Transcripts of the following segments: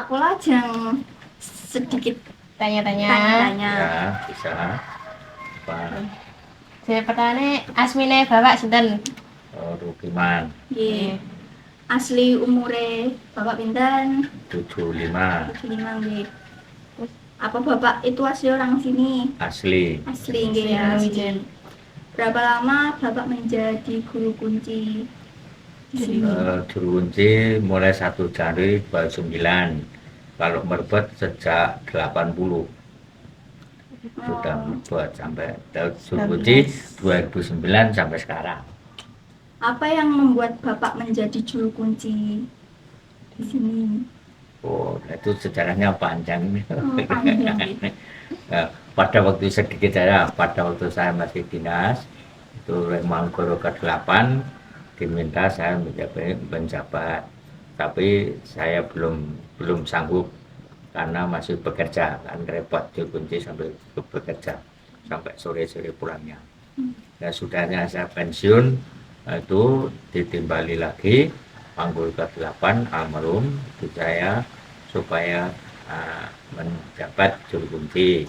Pak Kula yang sedikit tanya-tanya. tanya-tanya. Ya, bisa. Pak Saya pertanyaan asmine Bapak sinten? Rukiman Nggih. Asli umure Bapak pinten? 75 75 nggih. Apa Bapak itu asli orang sini? asli. Asli nggih ya, asli. Berapa lama Bapak menjadi guru kunci di sini? Guru kunci mulai 1 Januari 2009. Kalau merbet sejak 80 sudah merbet sampai guru kunci 2009 sampai sekarang. Apa yang membuat Bapak menjadi juru kunci di sini? Oh, itu sejarahnya panjang. Panjang gitu. Pada waktu sedikit saya, pada waktu saya masih dinas, itu Mangkoro ke-8 diminta saya menjadi penjabat, tapi saya belum sanggup karena masih bekerja, kan repot dikunci sampai bekerja sampai sore-sore pulangnya. Dan sudahnya saya pensiun, itu ditimbali lagi Mangkoro ke-8 almarhum itu saya supaya menjabat juru kunci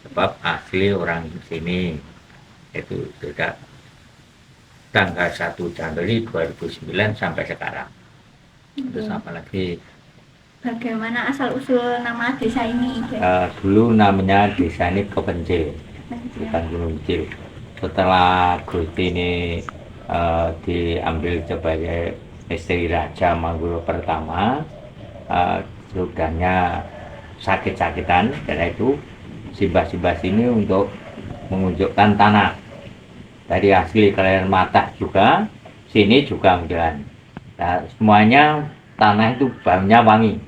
sebab asli orang sini. Itu sudah tanggal 1 Januari 2009 sampai sekarang. Terus apa lagi? Bagaimana asal usul nama desa ini? Dulu namanya desa ini Kepencil, bukan Gunung Kecil. Setelah Gusti ini diambil sebagai istri Raja Manggolo pertama, sudahnya sakit-sakitan, karena itu Simbah-simbah sini untuk menunjukkan tanah dari asli kelahiran Matah juga, sini juga menjalan. Nah, semuanya tanah itu baunya wangi.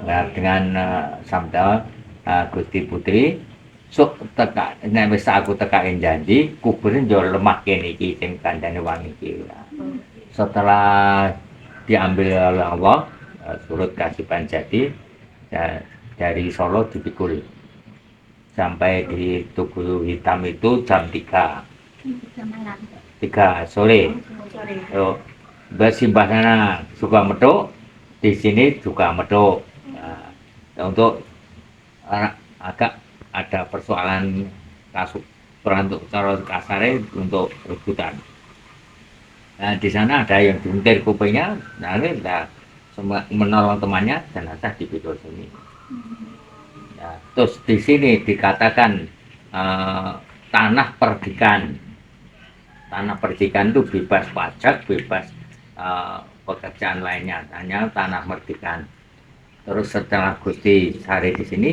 Nah, dengan sabda Gusti Putri, sok teka, nek wis aku tekain janji, kuburin yo lemah kene iki sing kandhane wangi iki. Setelah diambil oleh Allah, surut Kasipan Jati, dari Solo dipikul sampai di Tugu Hitam itu jam 3 sore. Bersimbah sana juga medok, di sini juga medok. Nah, untuk agak ada persoalan kasus untuk cara kasarnya untuk rebutan. Nah, di sana ada yang diuntir kupingnya, nah ini menolong temannya dan atas dipikul sini. Ya, terus di sini dikatakan tanah perdikan. Tanah perdikan itu bebas pajak, bebas pekerjaan lainnya, hanya tanah perdikan. Terus setelah Gusti Sari di sini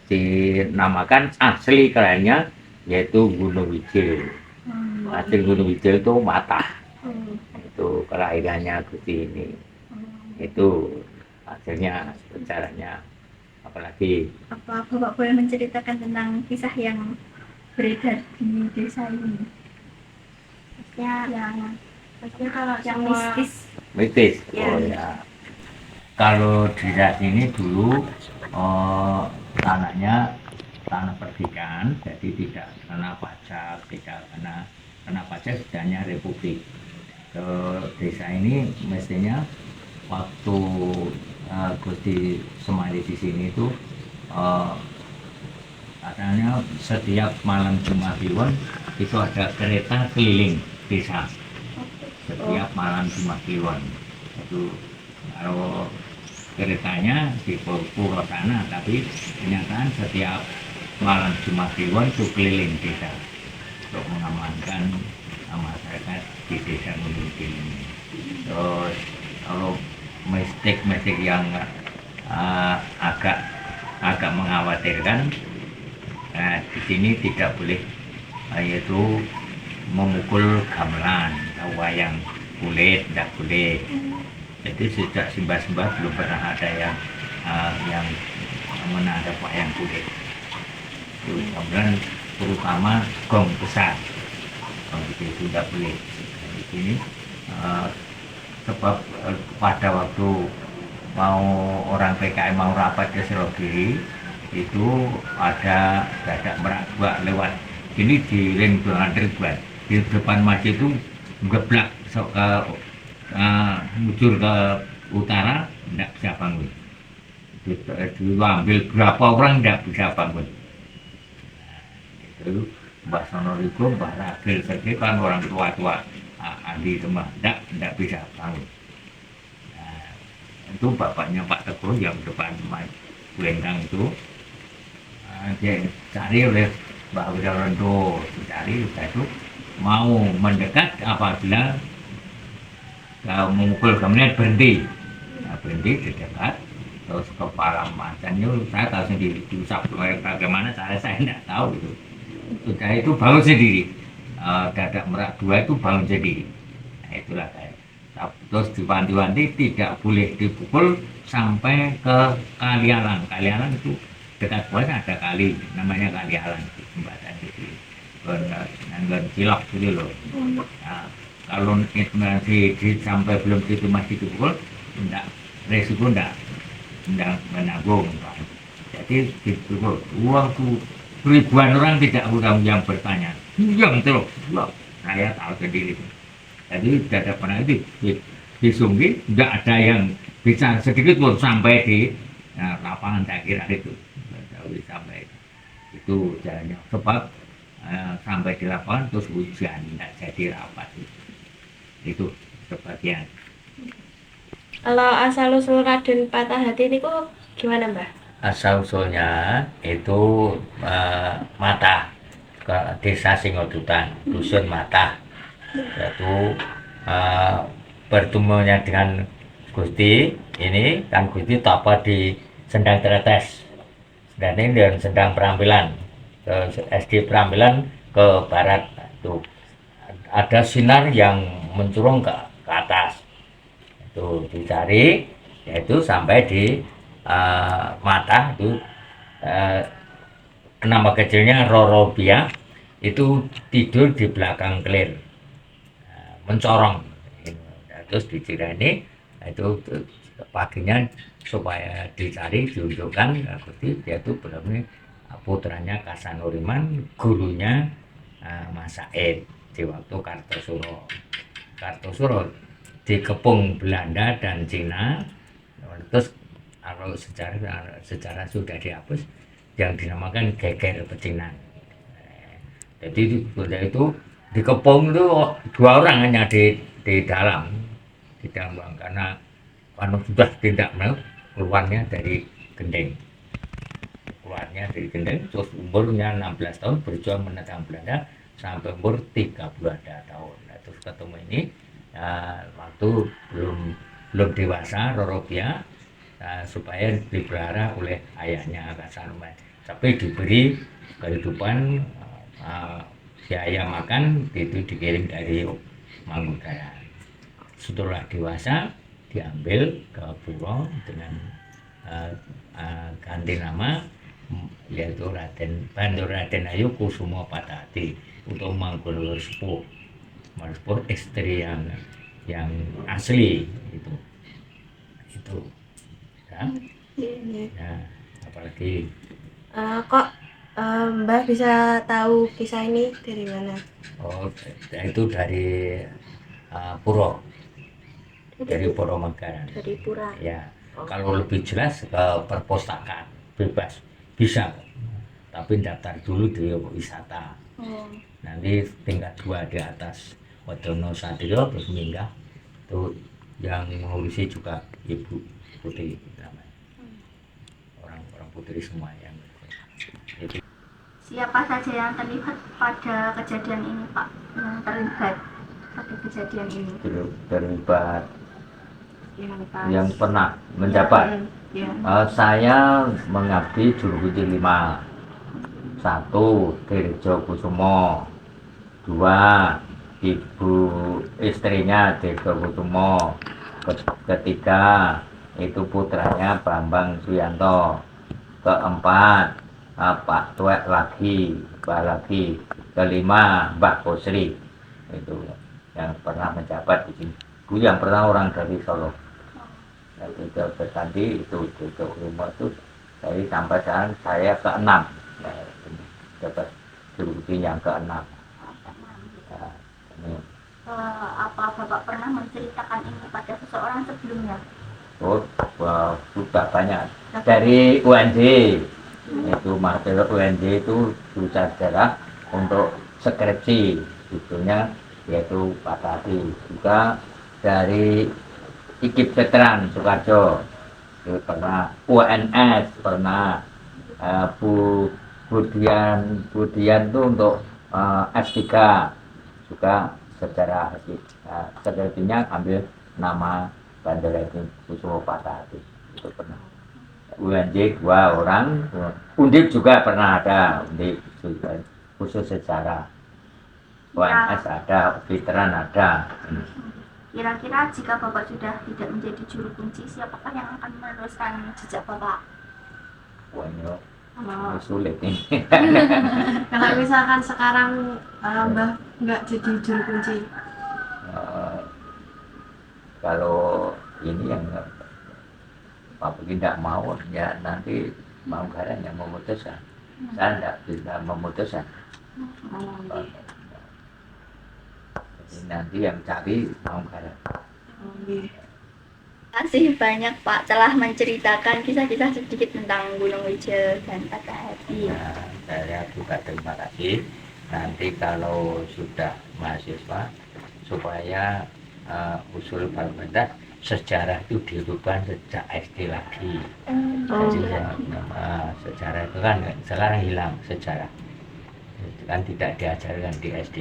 dinamakan asli kelahirannya yaitu Gunung Wijil. Asli Gunung Wijil itu Matah. Itu kelahirannya Gusti ini. Itu hasilnya sejarahnya. Apalagi apa Bapak boleh menceritakan tentang kisah yang beredar di desa ini? Maksudnya kalau yang mistis. Ya. Oh ya. Kalau di daerah ini dulu tanahnya tanah perdikan, jadi tidak kena pajak, tidak kena pajak, sedangnya republik. Ke desa ini mestinya waktu Gusti Semari di sini itu katanya setiap malam Jumat Kliwon itu ada kereta keliling desa. Setiap malam Jumat Kliwon itu kalau keretanya di pulau sana, tapi kenyataan setiap malam Jumat Kliwon itu keliling desa untuk mengamankan masyarakat di desa Gunung ini. Terus kalau mistik yang agak mengkhawatirkan, di sini tidak boleh yaitu memukul gamelan, wayang kulit tidak boleh. Jadi sejak simbah-simbah belum pernah ada yang menadap wayang kulit. Itu gamelan terutama gong besar, itu tidak boleh. Di sini sebab pada waktu mau orang PKI mau rapat ke Serogiri itu ada merak lewat ini di ring 200 di depan masjid itu geblak mujur ke utara tidak bisa bangun. Diambil berapa orang tidak bisa bangun. Itu Mbah Sonorigo, Mbah Ragil saja kan orang tua-tua ahli rumah tidak bisa bangun. Nah, itu bapaknya Pak Teguh yang depan Wendang itu, dia cari oleh Mbak Widodo, dicari itu mau mendekat apabila memukul kemudian berhenti. Nah, berhenti di dekat, terus kepala macannya saya tahu sendiri diusap bagaimana saya tidak tahu itu. Sudah itu bangun sendiri, Dadak Merak dua itu bangun sendiri. Nah, itulah kayak terus diwanti-wanti tidak boleh dipukul sampai ke Kalialan. Kalialan itu dekat bawah ada kali namanya Kalialan, jembatan itu dengan cilok gitu loh. Nah, kalau masih sampai belum itu masih dipukul, tidak resiko tidak menanggung. Jadi dipukul uang tuh ribuan orang tidak orang yang bertanya, yang terus saya tahu sendiri. Jadi tidak pernah itu disungki, tidak ada yang bisa sedikit pun sampai di lapangan saya kira itu sampai itu jalannya sebab sampai di lapangan terus hujan tidak jadi rapat itu sebagian. Kalau asal usul Raden Patah Hati ini kok gimana Mbah? Asal usulnya itu Mata ke desa Singodutan, dusun Mata, yaitu bertemunya dengan Gusti ini kan Gusti tapa di Sendang Tretes dan ini dan Sendang Perampilan ke SD Perampilan ke barat itu ada sinar yang mencurung ke atas itu dicari yaitu sampai di Mata itu nama kecilnya Rorobia itu tidur di belakang kelir mencorong terus dicirani itu paginya supaya dicari diunjukkan yaitu benar-benar putranya Kasanuriman, gurunya Mas Said di waktu Kartosuro dikepung Belanda dan Cina. Terus kalau sejarah sudah dihapus yang dinamakan geger pecinan. Jadi itu dikepung itu dua orang hanya di dalam ruang karena sudah tidak mau keluarnya dari gendeng terus umurnya 16 tahun berjuang menentang Belanda sampai umur 32 tahun. Nah, terus ketemu ini waktu belum dewasa Rorobia supaya dipelihara oleh ayahnya Kasanuman tapi diberi kehidupan biaya makan itu dikirim dari Mangkunegaran. Setelah dewasa diambil ke Puro dengan ganti nama yaitu Bandur Raden Ayu Kusumo Patah Hati untuk Mangkunegaran Sepuh istri yang asli itu ya. Nah, apalagi Kok Mbah bisa tahu kisah ini dari mana? Itu dari Puro, dari Puro Manggaran. Dari Pura. Ya, kalau lebih jelas ke perpustakaan bebas bisa, tapi daftar dulu di wisata. Nanti tingkat 2 di atas Wadono Satrio terus minggah itu yang mengurusi juga Ibu Putri namanya. Orang putri semua yang itu. Siapa saja yang terlibat pada kejadian ini, Pak? Yang terlibat pada kejadian ini? Terlibat yang pernah menjabat. Ya. Saya mengabdi Juru Kunci 5. 1 Dirjo Kusumo, 2 ibu istrinya Dirjo Kusumo, ketiga itu putranya Bambang Suyanto, keempat Pak Tuek lagi, Mbak lagi, kelima Mbak Kosri itu yang pernah menjabat di sini. Dulu yang pernah orang dari Solo. Nah, itu berganti itu rumah itu dari sampai sekarang saya ke-6 dapat Juru yang ke-6. Apa Bapak pernah menceritakan ini pada seseorang sebelumnya? Oh, wah, sudah banyak dari UNJ, itu materi UNJ itu jurusan sejarah untuk skripsi, judulnya yaitu Patah Hati. Juga dari IKIP Veteran Soekarjo, itu pernah UNS, pernah Bu Budian itu untuk S3 juga sejarah. Skripsinya ambil nama Bandarati Kusumo Patah Hati, itu pernah. UNJ 2 orang, Undip juga pernah ada, Undip juga khusus sejarah. UNS ada, veteran ada. Kira-kira jika Bapak sudah tidak menjadi juru kunci, siapakah yang akan meneruskan jejak Bapak? Wah, ini sulit ini. Kalau misalkan sekarang Mbah nggak jadi juru kunci, Kalau ini yang Pak tidak mau, ya nanti Manggaran yang memutuskan. Saya tidak bisa memutuskan. Jadi nanti yang cari Manggaran. Terima kasih banyak Pak telah menceritakan kisah-kisah sedikit tentang Gunung Wijel dan Patah Hati. Nah, saya juga terima kasih. Nanti kalau sudah mahasiswa, supaya usul Barbenda sejarah itu dirubah sejak SD lagi. Jadi sejarah itu kan sekarang hilang sejarah, kan tidak diajarkan di SD,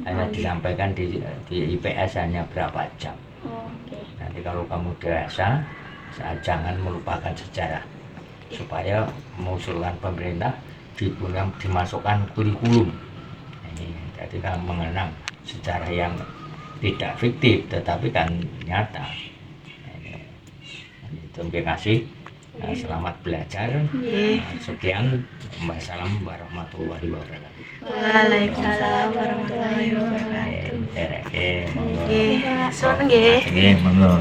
hanya disampaikan di IPS hanya berapa jam. Nanti kalau kamu dewasa, jangan melupakan sejarah, supaya mengusulkan pemerintah dimasukkan kurikulum. Jadi kamu mengenang sejarah yang tidak fiktif tetapi kan nyata. Terima kasih. Selamat belajar. Sekian. Wassalamualaikum warahmatullahi wabarakatuh. Waalaikumsalam warahmatullahi wabarakatuh. Monggo. Nggih, suwun nggih. Nggih, monggo.